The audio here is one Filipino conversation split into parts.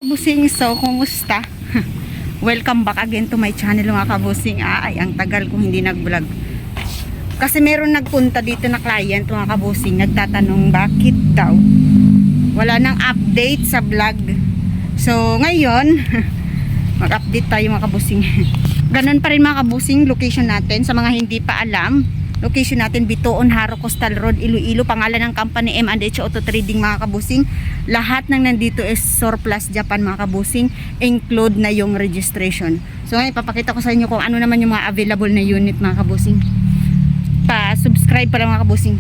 Kabusing, so kumusta? Welcome back again to my channel mga kabusing. Ay, ang tagal kong hindi nag-vlog. Kasi meron nagpunta dito na client mga kabusing, nagtatanong bakit daw wala nang update sa vlog. So ngayon, mag-update tayo mga kabusing. Ganun pa rin mga kabusing, location natin. Sa mga hindi pa alam, location natin Bitoon, Haro, Coastal Road, Iloilo. Pangalan ng company M&H Auto Trading mga kabusing. Lahat ng nandito is surplus Japan mga kabusing, include na yung registration. So ngayon papakita ko sa inyo kung ano naman yung mga available na unit mga kabusing. Pa-subscribe pa lang mga kabusing.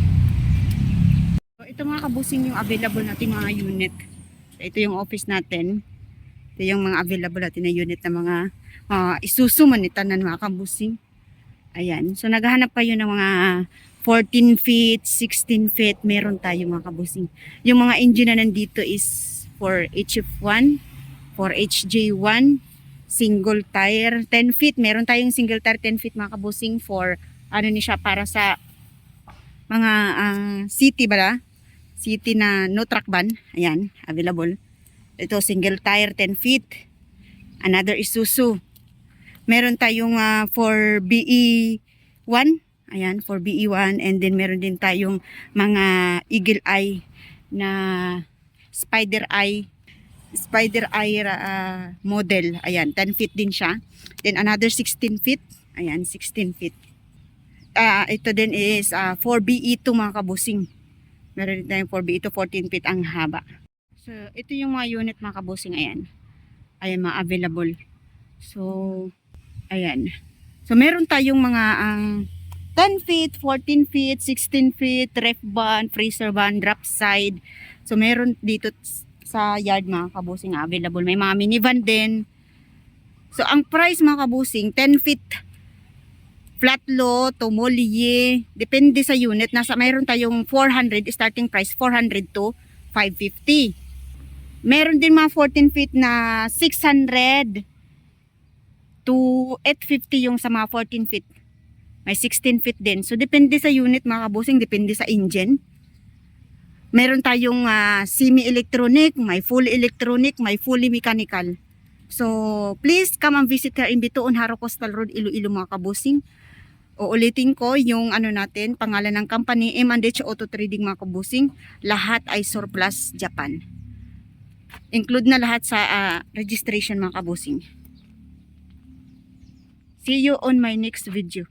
So ito mga kabusing yung available natin mga unit. Ito yung office natin. Ito yung mga available natin na unit na mga Isuzu manitanan mga kabusing. Ayan. So naghahanap kayo ng mga 14 feet, 16 feet. Meron tayo mga kabusing. Yung mga engine na nandito is for HF1, for HJ1, single tire, 10 feet. Meron tayong single tire 10 feet mga kabusing for ano ni siya para sa mga city bala. City na no truck ban. Ayan, available. Ito single tire 10 feet. Another Isuzu. Meron tayong for BE1. Ayan, for BE1. And then meron din tayong mga Eagle Eye na Spider Eye model. Ayan, 10 feet din siya. Then another 16 feet. Ayan, 16 feet. Ito din is for BE2 mga kabusing. Meron din tayong for BE2 14 feet ang haba. So, ito yung mga unit mga kabusing. Ayan. Ayan, mga available. So, ayan. So, meron tayong mga 10 feet, 14 feet, 16 feet, ref van, freezer van, drop side. So, meron dito sa yard mga kabusing available. May mga minivan din. So, ang price mga kabusing, 10 feet flat load, tumulye, depende sa unit. Mayroon tayong 400, starting price 400 to 550. Meron din mga 14 feet na 600 to 850 yung sa mga 14 feet. May 16 feet din. So, depende sa unit mga kabusing, depende sa engine. Meron tayong semi-electronic, may full electronic, may fully mechanical. So, please come and visit here in Bitoon, Haro, Coastal Road, Iloilo mga kabusing. Uulitin ko yung ano natin, pangalan ng company, M&H Auto Trading mga kabusing. Lahat ay surplus Japan. Include na lahat sa registration mga kabusing. See you on my next video.